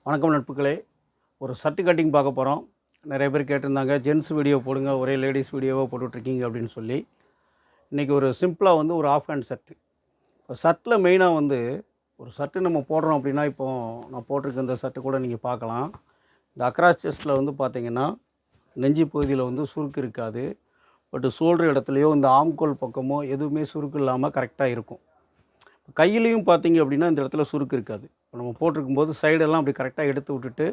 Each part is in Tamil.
வணக்கம் நட்புகளே. ஒரு ஷர்ட் கட்டிங் பார்க்க போகிறோம். நிறைய பேர் கேட்டிருந்தாங்க, ஜென்ஸ் வீடியோ போடுங்க, ஒரே லேடிஸ் வீடியோவாக போட்டுட்ருக்கீங்க அப்படின்னு சொல்லி. இன்றைக்கி ஒரு சிம்பிளாக வந்து ஒரு ஆஃப் ஹேண்ட் ஷர்ட்டு. இப்போ ஷர்ட்டில் மெயினாக வந்து ஒரு ஷர்ட்டு நம்ம போடுறோம் அப்படின்னா, இப்போது நான் போட்டிருக்க இந்த ஷர்ட்டு கூட நீங்கள் பார்க்கலாம். இந்த அக்ராஸ் செஸ்ட்டில் வந்து பார்த்திங்கன்னா நெஞ்சு பகுதியில் வந்து சுருக்கு இருக்காது. பட் ஷோல்டர் இடத்துலையோ இந்த ஆம்கோல் பக்கமோ எதுவுமே சுருக்கு இல்லாமல் கரெக்டாக இருக்கும். கையிலையும் பார்த்தீங்க அப்படின்னா இந்த இடத்துல சுருக்கு இருக்காது. இப்போ நம்ம போட்டிருக்கும்போது சைடெல்லாம் அப்படி கரெக்டாக எடுத்து விட்டுட்டு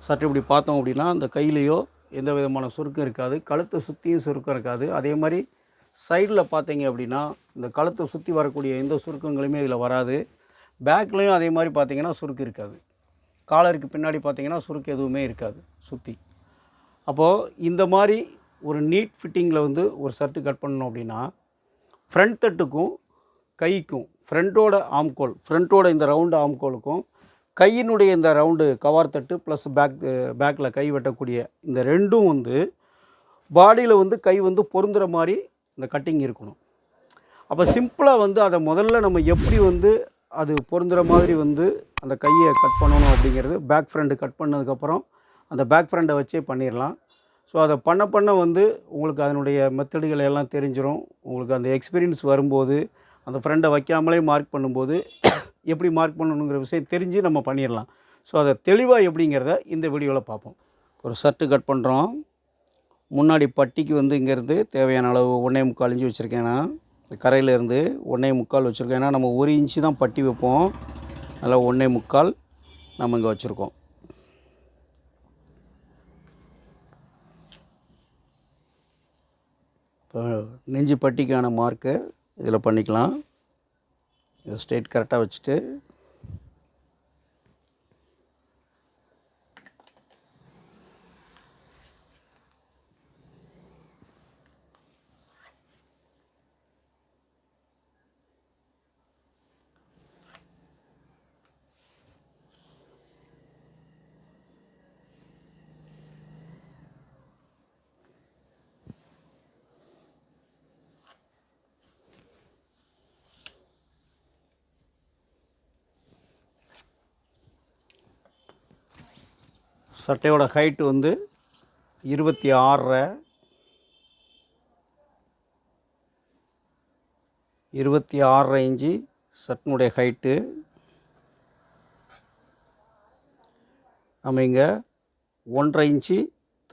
சட்டை இப்படி பார்த்தோம் அப்படின்னா அந்த கையிலையோ எந்த விதமான சுருக்கம் இருக்காது. கழுத்தை சுற்றியும் சுருக்கம் இருக்காது. அதே மாதிரி சைடில் பார்த்தீங்க அப்படின்னா இந்த கழுத்தை சுற்றி வரக்கூடிய எந்த சுருக்கங்களுமே இதில் வராது. பேக்லேயும் அதே மாதிரி பார்த்தீங்கன்னா சுருக்கு இருக்காது. காலருக்கு பின்னாடி பார்த்தீங்கன்னா சுருக்கு எதுவுமே இருக்காது சுற்றி. அப்போது இந்த மாதிரி ஒரு நீட் ஃபிட்டிங்கில் வந்து ஒரு ஷர்ட்டு கட் பண்ணணும் அப்படின்னா ஃப்ரண்ட் தட்டுக்கும் கைக்கும் ஃப்ரண்ட்டோட ஆம்கோல், ஃப்ரண்ட்டோட இந்த ரவுண்டு ஆம்கோலுக்கும் கையினுடைய இந்த ரவுண்டு கவார் தட்டு ப்ளஸ் பேக்கில் கை வெட்டக்கூடிய இந்த ரெண்டும் வந்து பாடியில் வந்து கை வந்து பொருந்துகிற மாதிரி இந்த கட்டிங் இருக்கணும். அப்போ சிம்பிளாக வந்து அதை முதல்ல நம்ம எப்படி வந்து அது பொருந்துகிற மாதிரி வந்து அந்த கையை கட் பண்ணணும் அப்படிங்கிறது பேக் ஃப்ரண்ட் கட் பண்ணதுக்கப்புறம் அந்த பேக் ஃப்ரண்டை வச்சே பண்ணிடலாம். ஸோ அதை பண்ண வந்து உங்களுக்கு அதனுடைய மெத்தடுகள் எல்லாம் தெரிஞ்சிடும். உங்களுக்கு அந்த எக்ஸ்பீரியன்ஸ் வரும்போது அந்த ஃப்ரெண்டை வைக்காமலே மார்க் பண்ணும்போது எப்படி மார்க் பண்ணணுங்கிற விஷயம் தெரிஞ்சு நம்ம பண்ணிடலாம். ஸோ அதை தெளிவாக எப்படிங்கிறத இந்த வீடியோவில் பார்ப்போம். ஒரு ஷர்ட்டு கட் பண்ணுறோம். முன்னாடி பட்டிக்கு வந்து இங்கேருந்து தேவையான அளவு 1.25 இன்ச்சு வச்சுருக்கேன்னா கரையிலேருந்து 1.25 வச்சுருக்கேன். ஏன்னா நம்ம 1 இன்ச்சு தான் பட்டி வைப்போம். அதில் 1.25 நம்ம இங்கே வச்சுருக்கோம். இப்போ நெஞ்சு பட்டிக்கான மார்க்கு இதில் பண்ணிக்கலாம். இதை ஸ்ட்ரெயிட் கரெக்டாக வச்சுட்டு சட்டையோட ஹைட்டு வந்து 26.5 இன்ச்சு சட்டினுடைய ஹைட்டு. நம்ம இங்கே 1.5 இன்ச்சு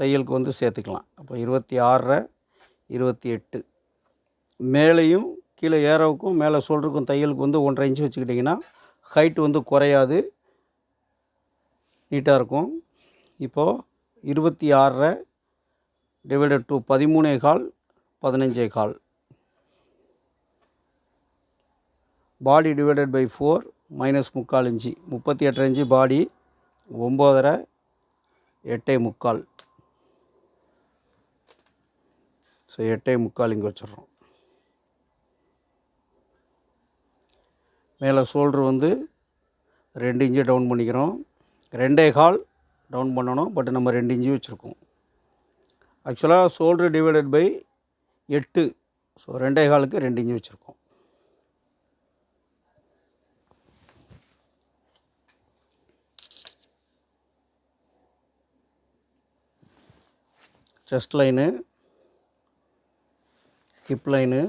தையலுக்கு வந்து சேர்த்துக்கலாம். அப்போ 26.28. மேலேயும் கீழே ஏரோவுக்கும் மேலே ஷோல்டருக்கும் தையலுக்கு வந்து 1.5 இன்ச்சு வச்சுக்கிட்டிங்கன்னா ஹைட்டு வந்து குறையாது, நீட்டாக இருக்கும். இப்போது 26 divided to 13.25 15.25 body divided by 4 -3/4 inch 38 inch body 9.5 8.25. So 8.25 இங்கே வச்சிடுறோம். மேலே ஷோல்ட்ரு வந்து 2 இன்ச்சு டவுன் பண்ணிக்கிறோம். 2.25 டவுன் பண்ணணும். பட் நம்ம 2 இன்ச்சு வச்சுருக்கோம். ஆக்சுவலாக ஷோல்ட்ரு டிவைடட் பை 8. ஸோ 2.25க்கு 2 இன்ச்சு வச்சுருக்கோம். செஸ்ட் லைனு, ஹிப் லைனு,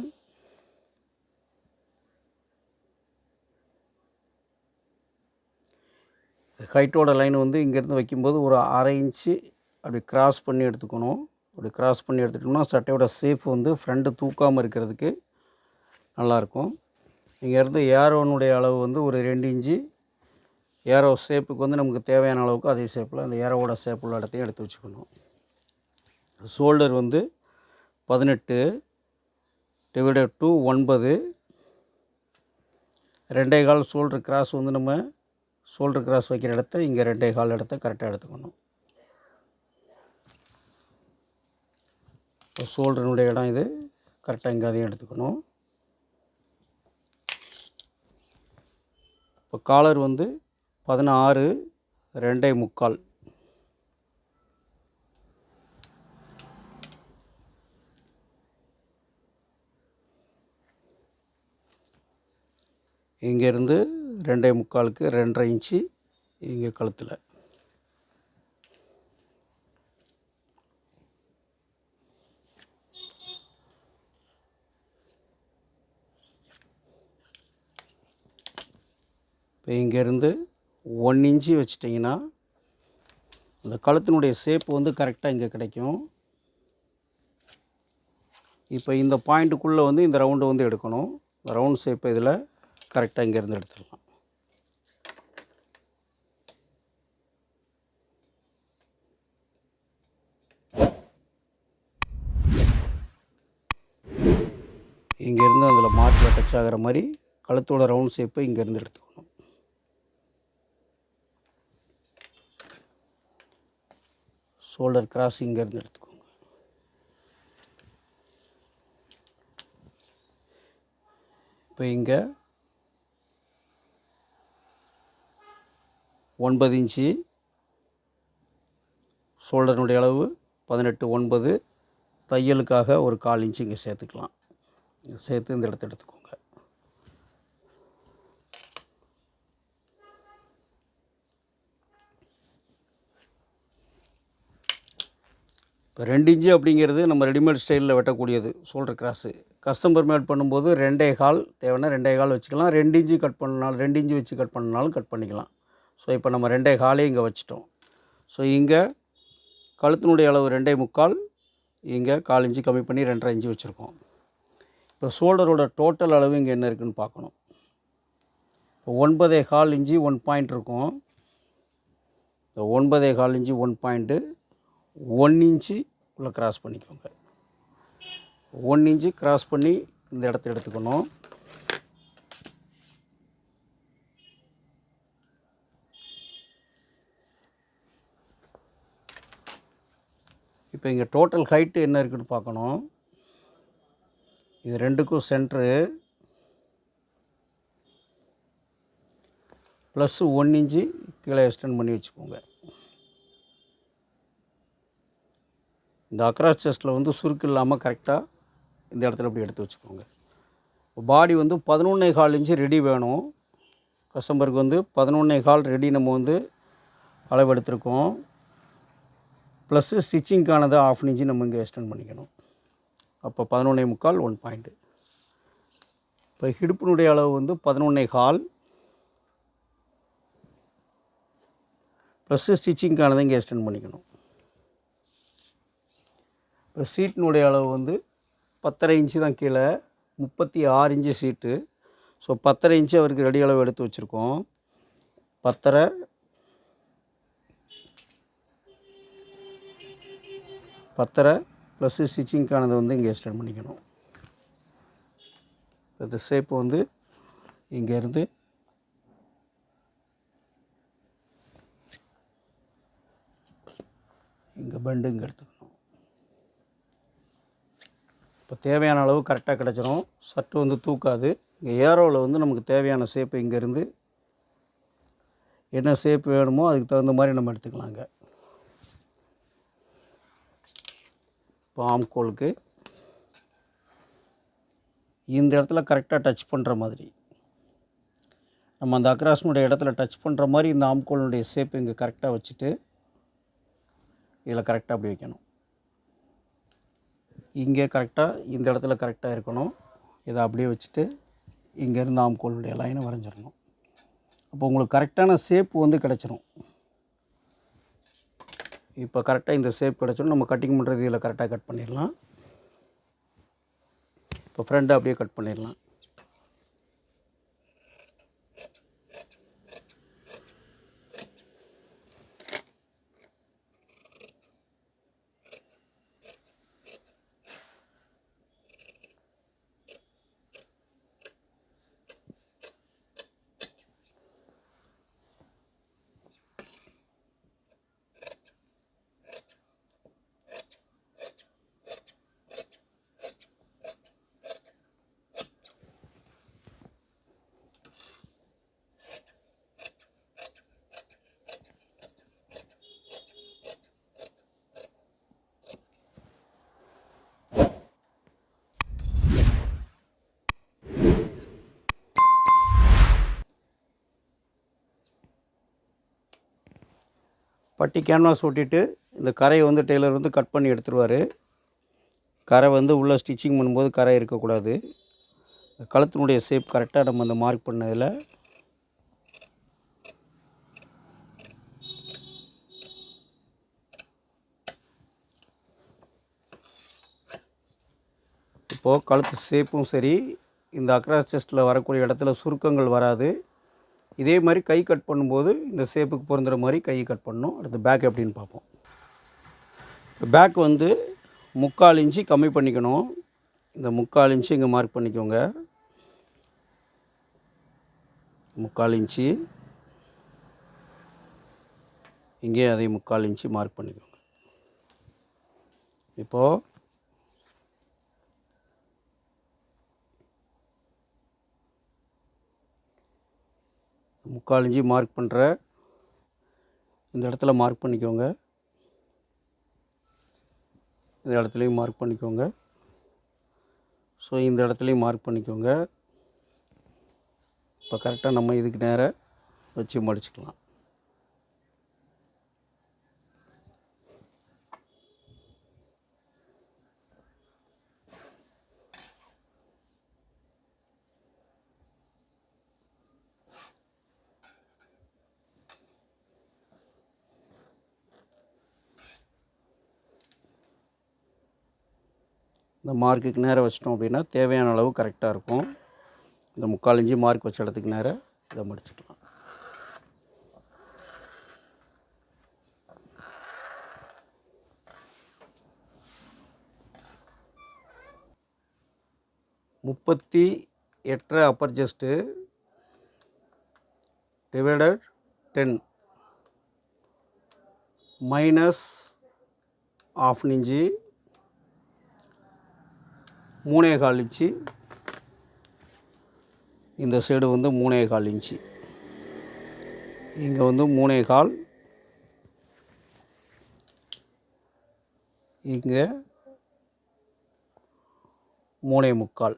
ஹைட்டோட லைன் வந்து இங்கேருந்து வைக்கும்போது ஒரு 1/2 இன்ச்சு அப்படி கிராஸ் பண்ணி எடுத்துக்கணும். அப்படி கிராஸ் பண்ணி எடுத்துட்டோம்னா சட்டையோட ஷேப் வந்து ஃப்ரண்ட்டு தூக்காமல் இருக்கிறதுக்கு நல்லாயிருக்கும். இங்கேருந்து ஏரோனுடைய அளவு வந்து ஒரு 2 இன்ச்சு. ஏரோ ஷேப்புக்கு வந்து நமக்கு தேவையான அளவுக்கு அதே ஷேப்பில் அந்த ஏரோவோட ஷேப் உள்ள இடத்தையும் எடுத்து வச்சுக்கணும். ஷோல்டர் வந்து 18 டிவைடட் டு 9. 2.25 ஷோல்டர் கிராஸ் வந்து நம்ம ஷோல்டர் கிராஸ் வைக்கிற இடத்த இங்கே 2.25 இடத்த கரெக்டாக எடுத்துக்கணும். இப்போ ஷோல்டருடைய இடம் இது கரெக்டாக இங்கே அதையும் எடுத்துக்கணும். இப்போ காலர் வந்து 16 2.25. இங்கேருந்து 2.25க்கு 2.5 இன்ச்சு இங்கே கழுத்தில். இப்போ இங்கேருந்து 1 இன்ச்சு வச்சிட்டிங்கன்னா அந்த கழுத்தினுடைய ஷேப் வந்து கரெக்டாக இங்கே கிடைக்கும். இப்போ இந்த பாயிண்ட்டுக்குள்ளே வந்து இந்த ரவுண்டு வந்து எடுக்கணும். இந்த ரவுண்ட் ஷேப்பை இதில் கரெக்டாக இங்கேருந்து எடுத்துடலாம். இங்கேருந்து அதில் மார்க்கில் டச் ஆகிற மாதிரி கழுத்தோட ரவுண்ட் ஷேப்பை இங்கேருந்து எடுத்துக்கணும். ஷோல்டர் கிராஸ் இங்கேருந்து எடுத்துக்கோங்க. இப்போ இங்கே 9 இன்ச்சு, ஷோல்டருடைய அளவு 18/9, தையலுக்காக ஒரு 1/4 இன்ச்சு இங்கே சேர்த்துக்கலாம். சேர்த்து இந்த இடத்த எடுத்துக்கோங்க. இப்போ 2 இன்ச்சு அப்படிங்கிறது நம்ம ரெடிமேட் ஸ்டைலில் வெட்டக்கூடியது ஷோல்டர் கிராஸு. கஸ்டமர் மேட் பண்ணும்போது 2.25 தேவைன்னா 2.25 வச்சுக்கலாம். 2 இன்ச்சு கட் பண்ணாலும் 2 இன்ச்சு வச்சு கட் பண்ணாலும் கட் பண்ணிக்கலாம். ஸோ இப்போ நம்ம 2.25 இங்கே வச்சிட்டோம். ஸோ இங்கே கழுத்தினுடைய அளவு 2.25, இங்கே 1/4 இன்ச்சு கம்மி பண்ணி 2.5 இன்ச்சு வச்சுருக்கோம். இப்போ ஷோல்டரோட டோட்டல் அளவு இங்கே என்ன இருக்குதுன்னு பார்க்கணும். இப்போ 9.25 இன்ச்சு 1 பாயிண்ட் இருக்கும். இந்த 9.25 இன்ச்சு 1 பாயிண்ட்டு 1 இன்ச்சு உள்ள கிராஸ் பண்ணிக்கோங்க. 1 இன்ச்சு கிராஸ் பண்ணி இந்த இடத்த எடுத்துக்கணும். இப்போ இங்கே டோட்டல் ஹைட்டு என்ன இருக்குதுன்னு பார்க்கணும். இது ரெண்டுக்கும் சென்ட்ரு ப்ளஸ்ஸு 1 இன்ச்சு கீழே எக்ஸ்டெண்ட் பண்ணி வச்சுக்கோங்க. இந்த அக்ராஸ் செஸ்ட்டில் வந்து சுருக்கு இல்லாமல் கரெக்டாக இந்த இடத்துல இப்படி எடுத்து வச்சுக்கோங்க. பாடி வந்து 11.25 இன்ச்சு ரெடி வேணும். கஸ்டமருக்கு வந்து 11.25 ரெடி நம்ம வந்து அளவு எடுத்திருக்கோம். ப்ளஸ்ஸு ஸ்டிச்சிங்க்கானது 1/2 இன்ச்சு நம்ம இங்கே எக்ஸ்டெண்ட் பண்ணிக்கணும். அப்போ 11.25 1 பாயிண்ட்டு. இப்போ ஹிடுப்பினுடைய அளவு வந்து 11.25 ப்ளஸ்ஸு ஸ்டிச்சிங்க்கானதை இங்கே எக்ஸ்டெண்ட் பண்ணிக்கணும். இப்போ சீட்டினுடைய அளவு வந்து 10.5 இன்ச்சு தான் கீழே, 36 இன்ச்சு சீட்டு. ஸோ 10.5 இன்ச்சு அவருக்கு ரெடி அளவு எடுத்து வச்சுருக்கோம். 10.5 ப்ளஸ்ஸு ஸ்டிச்சிங்க்கானதை வந்து இங்கே எக்ஸ்டெண்ட் பண்ணிக்கணும். இந்த ஷேப்பு வந்து இங்கேருந்து இங்கே பெண்டு இங்கே எடுத்துக்கணும். இப்போ தேவையான அளவு கரெக்டாக கிடச்சிரும். சட்டு வந்து தூக்காது. இங்கே ஏரோவில் வந்து நமக்கு தேவையான ஷேப்பு இங்கேருந்து என்ன ஷேப் வேணுமோ அதுக்கு தகுந்த மாதிரி நம்ம எடுத்துக்கலாங்க. இப்போ ஆம்கோலுக்கு இந்த இடத்துல கரெக்டாக டச் பண்ணுற மாதிரி நம்ம அந்த அக்ராஸ்னுடைய இடத்துல டச் பண்ணுற மாதிரி இந்த ஆம்கோலுடைய ஷேப் இங்கே கரெக்டாக வச்சுட்டு இதில் கரெக்டாக அப்படி வைக்கணும். இங்கே கரெக்டாக இந்த இடத்துல கரெக்டாக இருக்கணும். இதை அப்படியே வச்சுட்டு இங்கேருந்து ஆம்கோலுடைய லைனை வரைஞ்சிடணும். அப்போ உங்களுக்கு கரெக்டான ஷேப் வந்து கிடச்சிரும். இப்போ கரெக்டாக இந்த ஷேப் கிடச்சிடும். நம்ம கட்டிங் பண்ணுறது இதில் கரெக்டாக கட் பண்ணிடலாம். இப்போ ஃப்ரண்ட்டை அப்படியே கட் பண்ணிடலாம். பட்டி கேன்வாஸ் ஒட்டிட்டு இந்த கரையை வந்து டெய்லர் வந்து கட் பண்ணி எடுத்துருவார். கரை வந்து உள்ளே ஸ்டிச்சிங் பண்ணும்போது கரை இருக்கக்கூடாது. கழுத்தினுடைய ஷேப் கரெக்டாக நம்ம அந்த மார்க் பண்ணதில் இப்போது கழுத்து ஷேப்பும் சரி, இந்த அக்ராஸ் செஸ்ட்டில் வரக்கூடிய இடத்துல சுருக்கங்கள் வராது. இதே மாதிரி கை கட் பண்ணும்போது இந்த ஷேப்புக்கு பொருந்துகிற மாதிரி கை கட் பண்ணணும். அடுத்து பேக் எப்படின்னு பார்ப்போம். பேக் வந்து 3/4 இன்ச்சு கம்மி பண்ணிக்கணும். இந்த 3/4 இன்ச்சு இங்கே மார்க் பண்ணிக்கோங்க. 3/4 இன்ச்சு இங்கே அதே 3/4 இன்ச்சு மார்க் பண்ணிக்கோங்க. இப்போது முக்கால் இன்ச்சு மார்க் பண்ணுற இந்த இடத்துல மார்க் பண்ணிக்கோங்க. இந்த இடத்துலையும் மார்க் பண்ணிக்கோங்க. ஸோ இந்த இடத்துலையும் மார்க் பண்ணிக்கோங்க. இப்போ கரெக்டாக நம்ம இதுக்கு நேராக வச்சு மடிச்சுக்கலாம். இந்த மார்க்குக்கு நேராக வச்சிட்டோம் அப்படின்னா தேவையான அளவு கரெக்டாக இருக்கும். இந்த 3/4 இன்ச்சு மார்க் வச்ச இடத்துக்கு நேராக இதை மடிச்சுக்கலாம். முப்பத்தி 8 Appar chest divided 10 minus ½ inch 3/4 inch. இந்த சைடு வந்து 3/4 இன்ச்சு. இங்கே வந்து 3/4, இங்கே 3/4.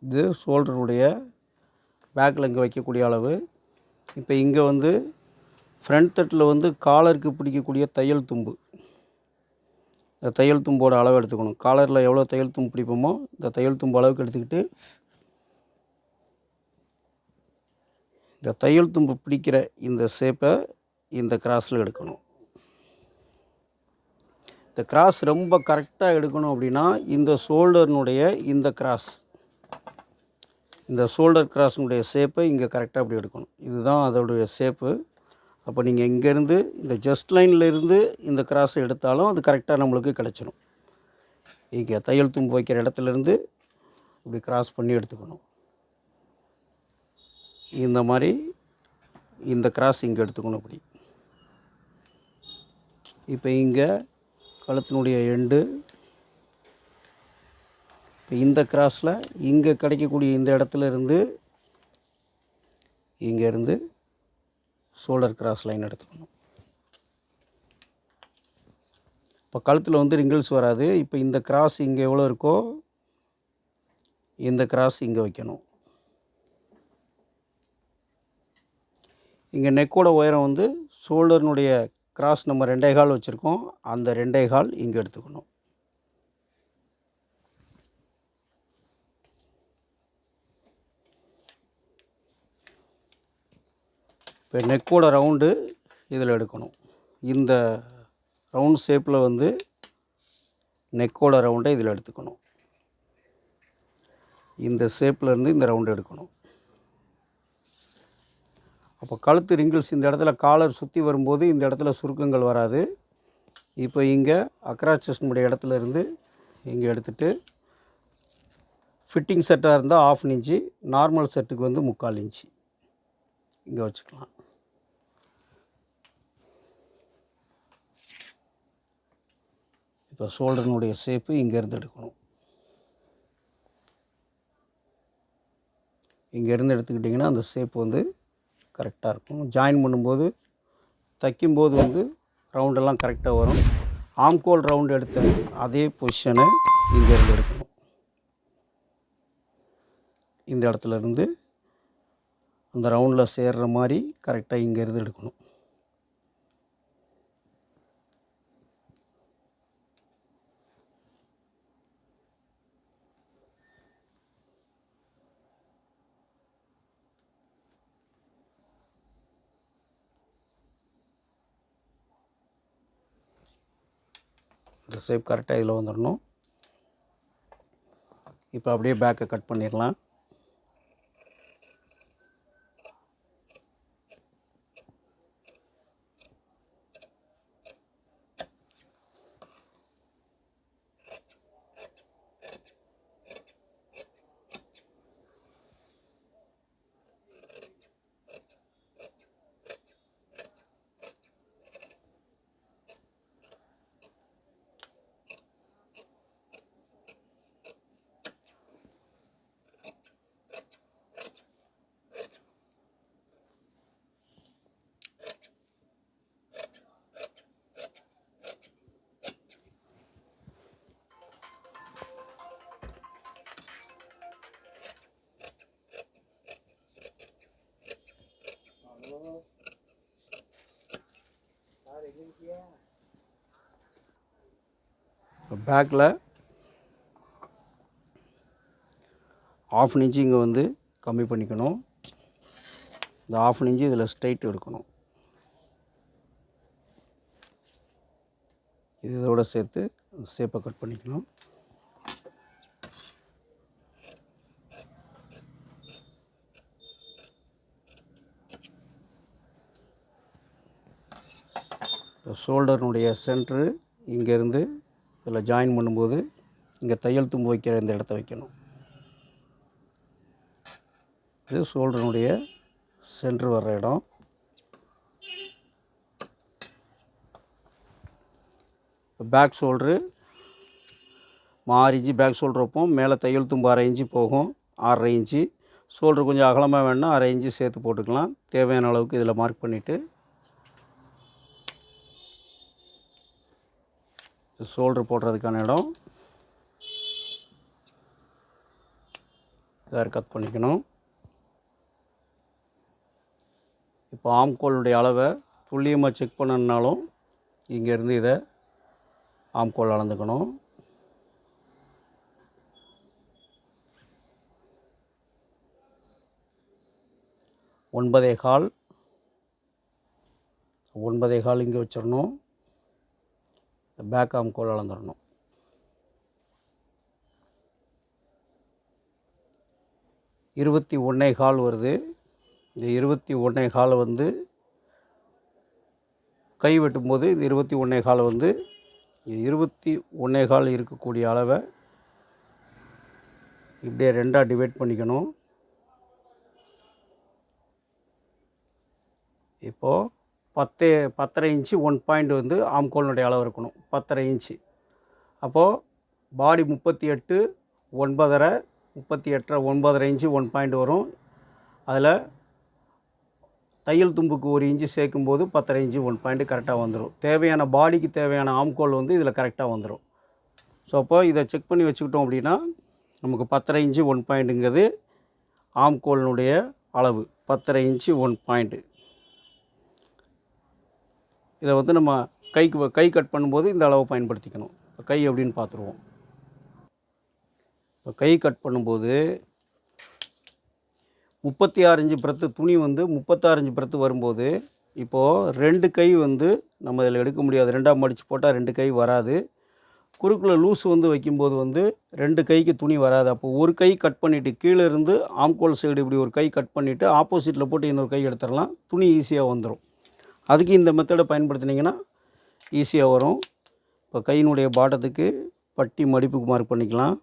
இது ஷோல்டருடைய பேக்கில் இங்கே வைக்கக்கூடிய அளவு. இப்போ இங்கே வந்து ஃப்ரண்ட் தட்டில் வந்து காலருக்கு பிடிக்கக்கூடிய தையல் தும்பு, இந்த தையல் தும்போட அளவு எடுத்துக்கணும். காலரில் எவ்வளோ தையல் தும்பு பிடிப்போமோ இந்த தையல் தும்பு அளவுக்கு எடுத்துக்கிட்டு இந்த தையல் தும்பு பிடிக்கிற இந்த ஷேப்பை இந்த கிராஸில் எடுக்கணும். இந்த கிராஸ் ரொம்ப கரெக்டாக எடுக்கணும் அப்படின்னா இந்த ஷோல்டர்னுடைய இந்த கிராஸ், இந்த ஷோல்டர் கிராஸினுடைய ஷேப்பை இங்கே கரெக்டாக அப்படி எடுக்கணும். இதுதான் அதோடைய ஷேப்பு. அப்போ நீங்கள் இங்கேருந்து இந்த ஜஸ்ட் லைனில் இருந்து இந்த கிராஸை எடுத்தாலும் அது கரெக்டாக நம்மளுக்கு கிடச்சிடும். இங்கே தையல் தும்பு வைக்கிற இடத்துலேருந்து இப்படி கிராஸ் பண்ணி எடுத்துக்கணும். இந்த மாதிரி இந்த கிராஸ் இங்கே எடுத்துக்கணும் இப்படி. இப்போ இங்கே கழுத்தினுடைய எண்டு, இப்போ இந்த கிராஸில் இங்கே கிடைக்கக்கூடிய இந்த இடத்துல இருந்து இங்கேருந்து ஷோல்டர் கிராஸ் லைன் எடுத்துக்கணும். இப்போ கழுத்தில் வந்து ரிங்கிள்ஸ் வராது. இப்போ இந்த கிராஸ் இங்கே எவ்வளோ இருக்கோ இந்த கிராஸ் இங்கே வைக்கணும். இங்கே நெக்கோட உயரம் வந்து ஷோல்டர்னுடைய கிராஸ் நம்ம 2.25 வச்சுருக்கோம், அந்த 2.25 இங்கே எடுத்துக்கணும். இப்போ நெக்கோட ரவுண்டு இதில் எடுக்கணும். இந்த ரவுண்ட் ஷேப்பில் வந்து நெக்கோட ரவுண்டை இதில் எடுத்துக்கணும். இந்த ஷேப்பில் இருந்து இந்த ரவுண்டு எடுக்கணும். அப்போ கழுத்து ரிங்கிள்ஸ் இந்த இடத்துல காலர் சுற்றி வரும்போது இந்த இடத்துல சுருக்கங்கள் வராது. இப்போ இங்கே அக்ராஸ் செஸ்டினுடைய இடத்துல இருந்து இங்கே எடுத்துகிட்டு ஃபிட்டிங் செட்டாக இருந்தால் ½ இன்ச்சு, நார்மல் செட்டுக்கு வந்து 3/4 இன்ச்சு இங்கே வச்சுக்கலாம். இப்போ ஷோல்டர்னுடைய ஷேப்பு இங்கேருந்து எடுக்கணும். இங்கேருந்து எடுத்துக்கிட்டிங்கன்னா அந்த ஷேப் வந்து கரெக்டாக இருக்கும். ஜாயின் பண்ணும்போது தைக்கும்போது வந்து ரவுண்டெல்லாம் கரெக்டாக வரும். ஆம்கோல் ரவுண்டு எடுத்த அதே பொசிஷனை இங்கேருந்து எடுக்கணும். இந்த இடத்துல இருந்து அந்த ரவுண்டில் சேர்கிற மாதிரி கரெக்டாக இங்கேருந்து எடுக்கணும். இந்த ஷேப் கரெக்டாக இதில் வந்துடணும். இப்போ அப்படியே பேக்கை கட் பண்ணிடலாம். பேக்கில் 1/2 இன்ச்சு இங்கே வந்து கம்மி பண்ணிக்கணும். இந்த 1/2 இன்ச்சு இதில் ஸ்ட்ரைட் எடுக்கணும். இதோட சேர்த்து ஷேப்பை கட் பண்ணிக்கணும். இப்போ ஷோல்டர்னுடைய சென்ட்ரு இங்கேருந்து இதில் ஜாயின் பண்ணும்போது இங்கே தையல் தும்பு வைக்கிற இந்த இடத்த வைக்கணும். இது ஷோல்டருடைய சென்ட்ரு வர்ற இடம். Back shoulder 6 inch back shoulder வைப்போம். மேலே தையல் தும்பு 1/2 இன்ச்சு போகும், 6.5 இன்ச்சு. ஷோல்டர் கொஞ்சம் அகலமாக வேணுன்னா 1/2 இன்ச்சு சேர்த்து போட்டுக்கலாம். தேவையான அளவுக்கு இதில் மார்க் பண்ணிவிட்டு ஷோல்டர் போடுறதுக்கான இடம் இதை கட் பண்ணிக்கணும். இப்போ ஆம்கோலுடைய அளவை துல்லியமாக செக் பண்ணணுன்னாலும் இங்கேருந்து இதை ஆம்கோல் அளந்துக்கணும். ஒன்பதே கால் இங்கே வச்சிடணும். பேக் ஆம்கோல் அளந்துடணும். இருபத்தி 1.25 வருது. இந்த 21.25 வந்து கை வெட்டும்போது இந்த 21.25 வந்து 21.25 இருக்கக்கூடிய அளவை இப்படியே 2ஆக டிவைட் பண்ணிக்கணும். இப்போது 10.5 இன்ச்சு 1 பாயிண்ட் வந்து ஆம்கோலினுடைய அளவு இருக்கணும். 10.5 இன்ச்சு. அப்போது பாடி 38, 9.5, 38, 9.5 இன்ச்சு 1 பாயிண்ட் வரும். அதில் தையல் தும்புக்கு 1 இன்ச்சு சேர்க்கும்போது 10.5 இன்ச்சு 1 பாயிண்ட் கரெக்டாக வந்துடும். தேவையான பாடிக்கு தேவையான ஆம்கோல் வந்து இதில் கரெக்டாக வந்துடும். ஸோ அப்போ இதை செக் பண்ணி வச்சுக்கிட்டோம் அப்படின்னா நமக்கு 10.5 இன்ச்சு 1 பாயிண்ட்டுங்கிறது ஆம்கோலினுடைய அளவு. 10.5 இன்ச்சு 1 பாயிண்ட்டு. இதை வந்து நம்ம கை கட் பண்ணும்போது இந்த அளவை பயன்படுத்திக்கணும். இப்போ கை எப்படின்னு பார்த்துருவோம். இப்போ கை கட் பண்ணும்போது 36 இன்ச்சு பிரத்து துணி வந்து 36 இன்ச்சு பிரத்து வரும்போது இப்போது 2 கை வந்து நம்ம இதில் எடுக்க முடியாது. 2ஆக மடித்து போட்டால் 2 கை வராது. குறுக்கில் லூஸ் வந்து வைக்கும்போது வந்து 2 கைக்கு துணி வராது. அப்போ ஒரு கை கட் பண்ணிவிட்டு கீழே இருந்து ஆம்கோல் சைடு இப்படி ஒரு கை கட் பண்ணிவிட்டு ஆப்போசிட்டில் போட்டு இன்னொரு கை எடுத்துடலாம். துணி ஈஸியாக வந்துடும். அதுக்கு இந்த மெத்தடை பயன்படுத்தினீங்கன்னா ஈஸியாக வரும். இப்போ கையினுடைய பாட்டத்துக்கு பட்டி மடிப்புக்கு மார்க் பண்ணிக்கலாம்.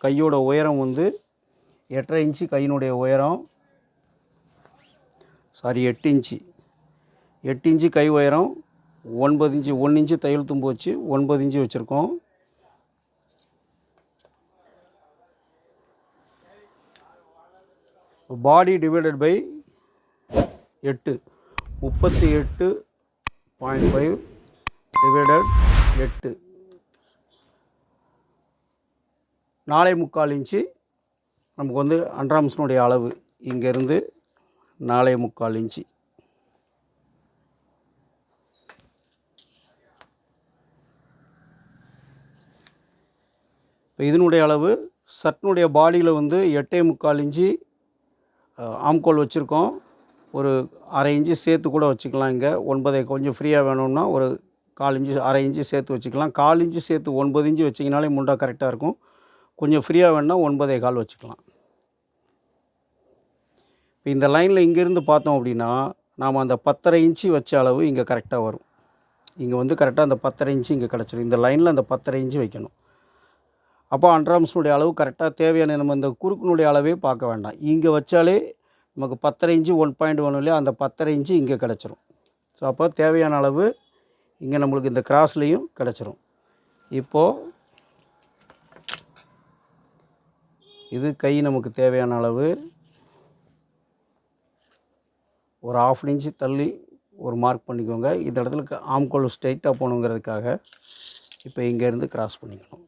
கையோட உயரம் வந்து 8.5 இன்ச்சு கையினுடைய உயரம். 8 இன்ச்சு. 8 இன்ச்சு கை உயரம். 9 இன்ச்சு 1 இன்ச்சு தையல் தும்பு வச்சு 9 இன்ச்சு வச்சுருக்கோம். Body divided by 8 38.5 divided 8 4.25 inch நமக்கு வந்து அண்டர்ஆர்ம்ஸ்னுடைய அளவு. இங்கேருந்து 4.25 இன்ச்சு. இப்போ இதனுடைய அளவு ஷர்ட்னுடைய பாடியில் வந்து 8.25 இன்ச்சு ஆம்கோல் வச்சுருக்கோம். ஒரு 1/2 இன்ச்சு சேர்த்து கூட வச்சுக்கலாம். இங்கே 9 கொஞ்சம் ஃப்ரீயாக வேணும்னா ஒரு 1/4 இன்ச்சு 1/2 இன்ச்சு சேர்த்து வச்சுக்கலாம். 1/4 இன்ச்சு சேர்த்து 9 இன்ச்சு வச்சிங்கனாலே முண்டா கரெக்டாக இருக்கும். கொஞ்சம் ஃப்ரீயாக வேணுன்னா 9.25 வச்சுக்கலாம். இப்போ இந்த லைனில் இங்கேருந்து பார்த்தோம் அப்படின்னா நாம் அந்த 10.5 இன்ச்சு வச்ச அளவு இங்கே கரெக்டாக வரும். இங்கே வந்து கரெக்டாக அந்த 10.5 இன்ச்சு இங்கே கிடச்சிடும். இந்த லைனில் அந்த 10.5 இன்ச்சு வைக்கணும். அப்போ அண்டர்ஆர்ம்ஸுடைய அளவு கரெக்டாக தேவையான நம்ம இந்த குறுக்கினுடைய அளவே பார்க்க வேண்டாம். இங்கே வச்சாலே நமக்கு 10.5 இன்ச்சு 1.1 இல்லையா, அந்த 10.5 இன்ச்சு இங்கே கிடச்சிரும். ஸோ அப்போ தேவையான அளவு இங்கே நம்மளுக்கு இந்த கிராஸ்லேயும் கிடச்சிரும். இப்போது இது கை நமக்கு தேவையான அளவு ஒரு 1/2 இன்ச்சு தள்ளி ஒரு மார்க் பண்ணிக்கோங்க. இந்த இடத்துல ஆம்கோல் ஸ்ட்ரைட்டாக போகணுங்கிறதுக்காக இப்போ இங்கேருந்து கிராஸ் பண்ணிக்கணும்.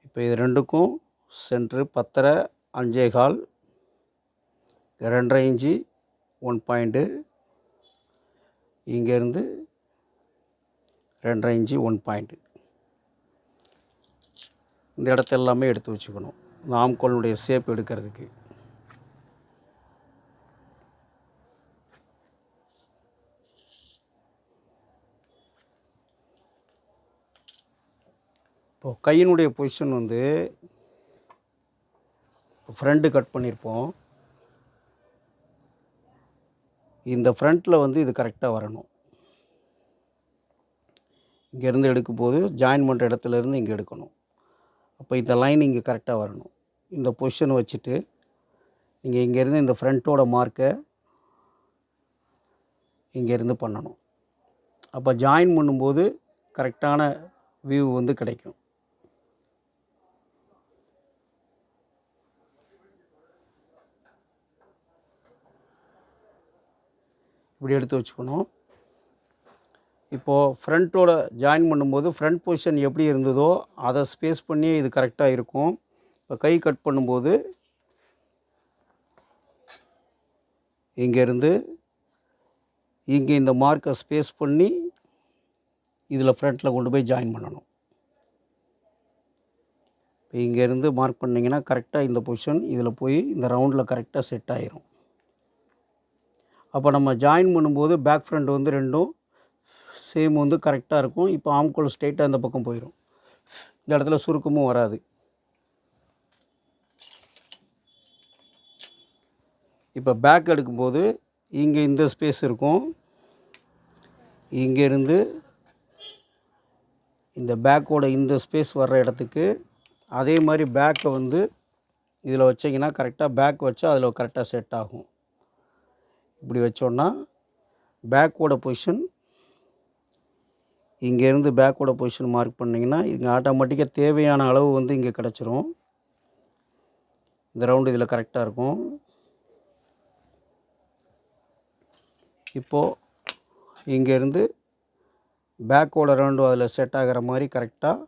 இப்போ இது ரெண்டுக்கும் சென்ட்ரு 10.5 5.25 2.5 இன்ச்சு 1 பாயிண்ட்டு, இங்கேருந்து 2.5 இன்ச்சு 1 பாயிண்ட்டு. இந்த இடத்த எல்லாமே எடுத்து வச்சுக்கணும் இந்த ஆம்கோலுடைய ஷேப் எடுக்கிறதுக்கு. இப்போது கையினுடைய பொசிஷன் வந்து ஃப்ரண்ட்டு கட் பண்ணியிருப்போம். இந்த ஃப்ரண்ட்டில் வந்து இது கரெக்டாக வரணும். இங்கேருந்து எடுக்கும்போது ஜாயின் பண்ணுற இடத்துலேருந்து இங்கே எடுக்கணும். அப்போ இந்த லைன் இங்கே கரெக்டாக வரணும். இந்த பொசிஷன் வச்சுட்டு நீங்கள் இங்கேருந்து இந்த ஃப்ரண்ட்டோட மார்க்கை இங்கேருந்து பண்ணணும். அப்போ ஜாயின் பண்ணும்போது கரெக்டான வியூ வந்து கிடைக்கும். இப்படி எடுத்து வச்சுக்கணும். இப்போது ஃப்ரண்ட்டோட ஜாயின் பண்ணும்போது ஃப்ரண்ட் பொசிஷன் எப்படி இருந்ததோ அதை ஸ்பேஸ் பண்ணி இது கரெக்டாக இருக்கும். இப்போ கை கட் பண்ணும்போது இங்கேருந்து இங்கே இந்த மார்க்கை ஸ்பேஸ் பண்ணி இதில் ஃப்ரண்ட்டில் கொண்டு போய் ஜாயின் பண்ணணும். இப்போ இங்கேருந்து மார்க் பண்ணிங்கன்னா கரெக்டாக இந்த பொசிஷன் இதில் போய் இந்த ரவுண்டில் கரெக்டாக செட் ஆகிரும். அப்போ நம்ம ஜாயின் பண்ணும்போது பேக் ஃப்ரண்ட் வந்து ரெண்டும் சேம் வந்து கரெக்டாக இருக்கும். இப்போ ஆம்கோல் ஸ்ட்ரெயிட்டாக இந்த பக்கம் போயிடும். இந்த இடத்துல சுருக்கமும் வராது. இப்போ பேக் எடுக்கும்போது இங்கே இந்த ஸ்பேஸ் இருக்கும். இங்கேருந்து இந்த பேக்கோட இந்த ஸ்பேஸ் வர்ற இடத்துக்கு அதே மாதிரி பேக்கை வந்து இதில் வச்சிங்கன்னா கரெக்டாக பேக் வச்சா அதில் கரெக்டாக செட் ஆகும். இப்படி வச்சோன்னா பேக்கோட பொசிஷன் இங்கேருந்து பேக்கோட பொசிஷன் மார்க் பண்ணிங்கன்னா இங்கே ஆட்டோமேட்டிக்காக தேவையான அளவு வந்து இங்கே கிடச்சிரும். இந்த ரவுண்டு இதில் கரெக்டாக இருக்கும். இப்போது இங்கேருந்து பேக்கோட ரவுண்டு அதில் செட் ஆகிற மாதிரி கரெக்டாக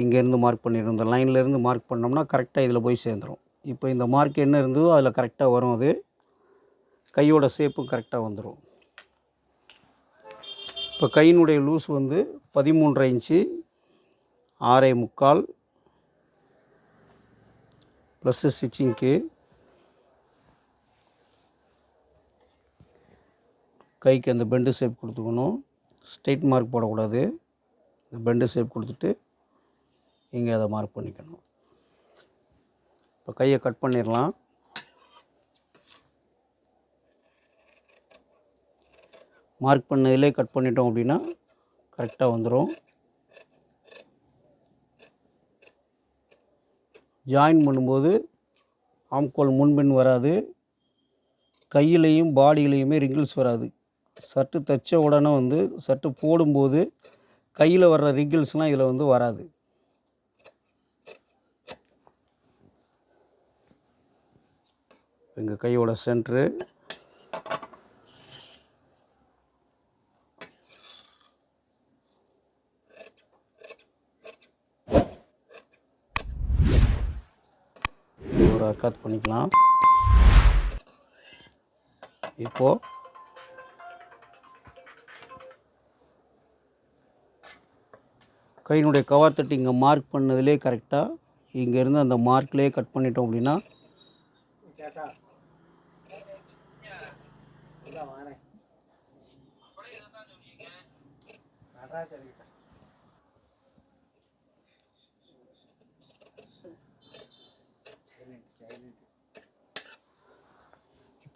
இங்கேருந்து மார்க் பண்ணிடணும். இந்த லைன்லேருந்து மார்க் பண்ணோம்னா கரெக்டாக இதில் போய் சேர்ந்துடும். இப்போ இந்த மார்க் என்ன இருந்ததோ அதில் கரெக்டாக வரும். அது கையோட ஷேப்பும் கரெக்டாக வந்துடும். இப்போ கையினுடைய லூஸ் வந்து 13.5 இன்ச்சு 6.25 ப்ளஸ்ஸு ஸ்டிச்சிங்க்கு கைக்கு அந்த பெண்டு ஷேப் கொடுத்துக்கணும். ஸ்ட்ரெயிட் மார்க் போடக்கூடாது. இந்த பெண்டு ஷேப் கொடுத்துட்டு இங்கே அதை மார்க் பண்ணிக்கணும். இப்போ கையை கட் பண்ணிடலாம். மார்க் பண்ணதிலே கட் பண்ணிட்டோம் அப்படின்னா கரெக்டாக வந்துடும். ஜாயின் பண்ணும்போது ஆம்கோல் முன்பின் வராது. கையிலையும் பாடியிலையுமே ரிங்கிள்ஸ் வராது. சர்ட்டு தைச்ச உடனே வந்து சர்ட்டு போடும்போது கையில் வர்ற ரிங்கிள்ஸ்லாம் இதில் வந்து வராது. எங்கள் கையோட சென்ட்ரு ஒரு அர்க்காத் பண்ணிக்கலாம். இப்போது கையினுடைய கவர் தட்டு இங்கே மார்க் பண்ணதிலே கரெக்டாக இங்கேருந்து அந்த மார்க்லேயே கட் பண்ணிட்டோம் அப்படின்னா இப்போ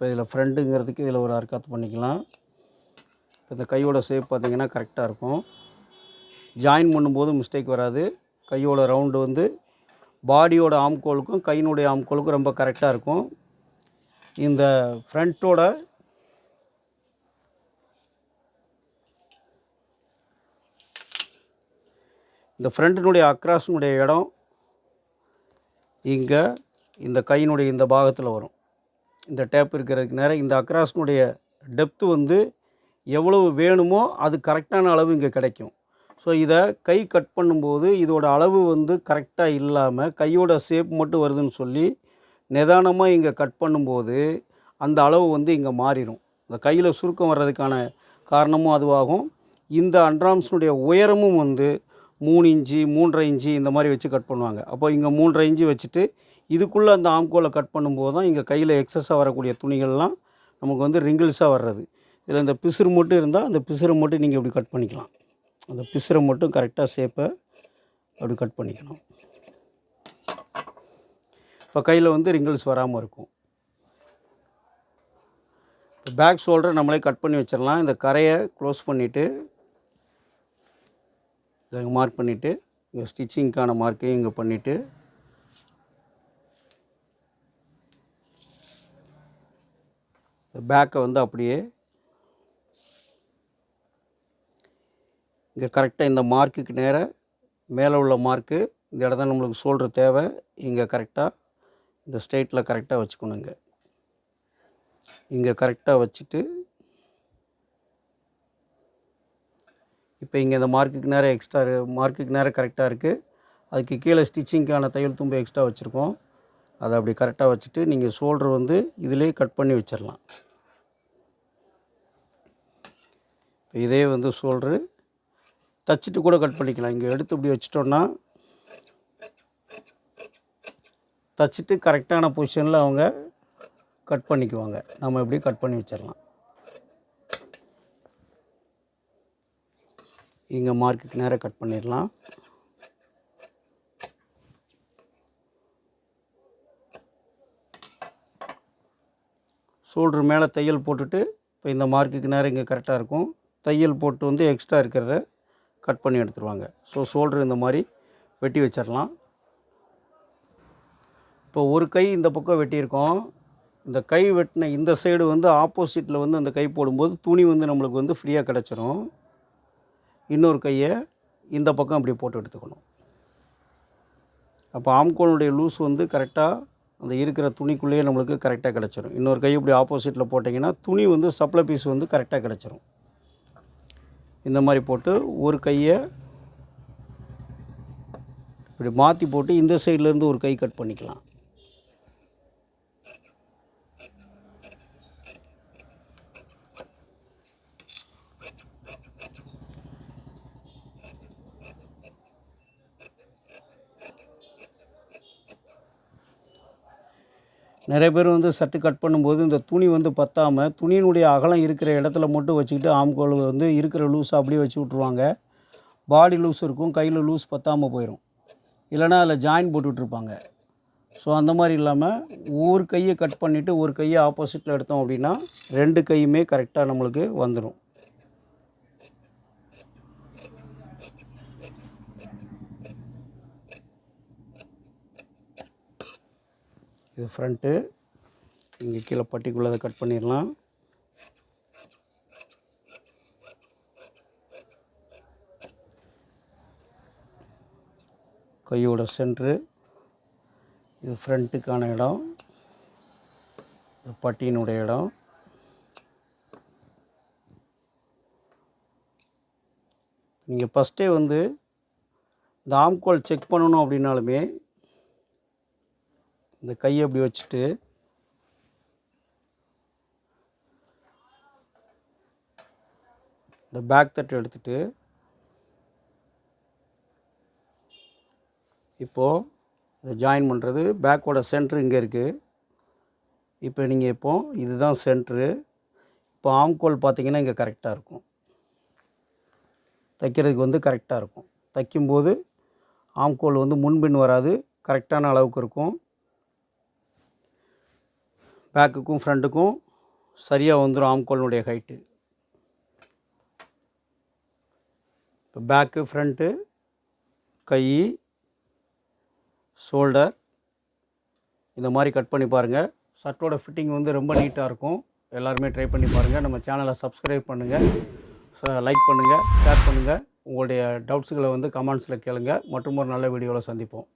இதில் ஃப்ரண்ட்டுங்கிறதுக்கு இதில் ஒரு அர்க்காத்து பண்ணிக்கலாம். இப்போ இந்த கையோட ஷேப் பார்த்திங்கன்னா கரெக்டாக இருக்கும். ஜாயின் பண்ணும்போது மிஸ்டேக் வராது. கையோட ரவுண்டு வந்து பாடியோட ஆம்கோலுக்கும் கையினுடைய ஆம்கோலுக்கும் ரொம்ப கரெக்டாக இருக்கும். இந்த ஃப்ரண்ட்டோட இந்த ஃப்ரண்ட்டினுடைய அக்ராஸினுடைய இடம் இங்கே இந்த கையினுடைய இந்த பாகத்தில் வரும். இந்த டேப் இருக்கிறதுக்கு நேரம் இந்த அக்ராஸினுடைய டெப்த்து வந்து எவ்வளவு வேணுமோ அது கரெக்டான அளவு இங்கே கிடைக்கும். ஸோ இதை கை கட் பண்ணும்போது இதோட அளவு வந்து கரெக்டாக இல்லாமல் கையோட ஷேப் மட்டும் வருதுன்னு சொல்லி நிதானமாக இங்கே கட் பண்ணும்போது அந்த அளவு வந்து இங்கே மாறிடும். இந்த கையில் சுருக்கம் வர்றதுக்கான காரணமும் அதுவாகும். இந்த அண்ட்ராம்ஸினுடைய உயரமும் வந்து 3 இன்ச்சு 3.5 இன்ச்சு இந்த மாதிரி வச்சு கட் பண்ணுவாங்க. அப்போ இங்கே 3.5 இன்ச்சு வச்சுட்டு இதுக்குள்ளே அந்த ஆம்கோலை கட் பண்ணும்போது தான் இங்கே கையில் எக்ஸஸாக வரக்கூடிய துணிகள்லாம் நமக்கு வந்து ரிங்கிள்ஸாக வர்றது. இதில் இந்த பிசுறு மட்டும் இருந்தால் அந்த பிசுறை மட்டும் நீங்கள் இப்படி கட் பண்ணிக்கலாம். அந்த பிசுறை மட்டும் கரெக்டாக ஷேப்பை அப்படி கட் பண்ணிக்கணும். இப்போ கையில் வந்து ரிங்கிள்ஸ் வராமல் இருக்கும். இப்போ பேக் ஷோல்டரை நம்மளே கட் பண்ணி வச்சிடலாம். இந்த கரையை க்ளோஸ் பண்ணிவிட்டு இதை மார்க் பண்ணிவிட்டு இங்கே ஸ்டிச்சிங்க்கான மார்க்கையும் இங்கே பண்ணிவிட்டு பேக்கை வந்து அப்படியே இங்கே கரெக்டாக இந்த மார்க்குக்கு நேராக மேலே உள்ள மார்க்கு இந்த இடம் தான் நம்மளுக்கு ஷோல்டர் தேவை. இங்கே கரெக்டாக இந்த ஸ்ட்ரெயிட்டில் கரெக்டாக வச்சுக்கணுங்க. இங்கே கரெக்டாக வச்சுட்டு இப்போ இங்கே இந்த மார்க்குக்கு நேரம் எக்ஸ்ட்ரா மார்க்குக்கு நேரம் கரெக்டாக இருக்குது. அதுக்கு கீழே ஸ்டிச்சிங்க்கான தையல் தும்பு எக்ஸ்ட்ரா வச்சுருக்கோம். அதை அப்படி கரெக்டாக வச்சுட்டு நீங்கள் ஷோல்டர் வந்து இதிலே கட் பண்ணி வச்சிடலாம். இதே வந்து ஷோல்டரு தச்சுட்டு கூட கட் பண்ணிக்கலாம். இங்கே எடுத்து இப்படி வச்சிட்டோன்னா தச்சுட்டு கரெக்டான பொசிஷனில் அவங்க கட் பண்ணிக்குவாங்க. நம்ம இப்படி கட் பண்ணி வச்சிடலாம். இங்கே மார்க்குக்கு நேராக கட் பண்ணிடலாம். ஷோல்ட்ரு மேலே தையல் போட்டுட்டு இப்போ இந்த மார்க்குக்கு நேரம் இங்கே கரெக்டாக இருக்கும். தையல் போட்டு வந்து எக்ஸ்ட்ரா இருக்கிறத கட் பண்ணி எடுத்துருவாங்க. ஸோ ஷோல்ட்ரு இந்த மாதிரி வெட்டி வச்சிடலாம். இப்போ ஒரு கை இந்த பக்கம் வெட்டியிருக்கோம். இந்த கை வெட்டின இந்த சைடு வந்து ஆப்போசிட்டில் வந்து அந்த கை போடும்போது துணி வந்து நம்மளுக்கு வந்து ஃப்ரீயாக கிடச்சிரும். இன்னொரு கையை இந்த பக்கம் அப்படி போட்டு எடுத்துக்கணும். அப்போ ஆம்கோலுடைய லூஸ் வந்து கரெக்டாக அந்த இருக்கிற துணிக்குள்ளேயே நம்மளுக்கு கரெக்டாக கிடச்சிரும். இன்னொரு கை இப்படி ஆப்போசிட்டில் போட்டிங்கன்னா துணி வந்து சப்ளை பீஸ் வந்து கரெக்டாக கிடச்சிரும். இந்த மாதிரி போட்டு ஒரு கையை இப்படி மாற்றி போட்டு இந்த சைட்லேருந்து ஒரு கை கட் பண்ணிக்கலாம். நிறைய பேர் வந்து சட்டு கட் பண்ணும்போது இந்த துணி வந்து பத்தாமல் துணியினுடைய அகலம் இருக்கிற இடத்துல மட்டும் வச்சுக்கிட்டு ஆம்கோல் வந்து இருக்கிற லூஸ் அப்படியே வச்சு விட்ருவாங்க. பாடி லூஸ் இருக்கும், கையில் லூஸ் பத்தாமல் போயிடும். இல்லைனா அதில் ஜாயின் போட்டுட்ருப்பாங்க. ஸோ அந்த மாதிரி இல்லாமல் ஒரு கையை கட் பண்ணிவிட்டு ஒரு கையை ஆப்போசிட்டில் எடுத்தோம் அப்படின்னா ரெண்டு கையுமே கரெக்டாக நம்மளுக்கு வந்துடும். இது ஃப்ரண்ட்டு. இங்கே கீழே பட்டிக்குள்ளதை கட் பண்ணிடலாம். கையோட சென்ட்ரு இது ஃப்ரண்ட்டுக்கான இடம், இது பட்டியினுடைய இடம். நீங்கள் ஃபஸ்ட்டே வந்து இந்த ஆம்கோல் செக் பண்ணணும் அப்படின்னாலுமே இந்த கையை அப்படி வச்சுட்டு இந்த பேக் தட்டு எடுத்துகிட்டு இப்போது இதை ஜாயின் பண்ணுறது பேக்கோட சென்ட்ரு இங்கே இருக்குது. இப்போ நீங்கள் இப்போது இதுதான் சென்ட்ரு. இப்போ ஆம்கோல் பார்த்தீங்கன்னா இங்கே கரெக்டாக இருக்கும். தைக்கிறதுக்கு வந்து கரெக்டாக இருக்கும். தைக்கும்போது ஆம்கோல் வந்து முன்பின் வராது, கரெக்டான அளவுக்கு இருக்கும். பேக்குக்கும் ஃப்ரண்ட்டுக்கும் சரியாக வந்துடும் ஆம்கோலினுடைய ஹைட்டு. இப்போ பேக்கு, ஃப்ரண்ட்டு, கை, ஷோல்டர் இந்த மாதிரி கட் பண்ணி பாருங்கள். ஷர்ட்டோட ஃபிட்டிங் வந்து ரொம்ப நீட்டாக இருக்கும். எல்லாருமே ட்ரை பண்ணி பாருங்கள். நம்ம சேனலை சப்ஸ்கிரைப் பண்ணுங்கள், லைக் பண்ணுங்கள், ஷேர் பண்ணுங்கள். உங்களுடைய டவுட்ஸுகளை வந்து கமெண்ட்ஸில் கேளுங்க. மற்றும் ஒரு நல்ல வீடியோவில் சந்திப்போம்.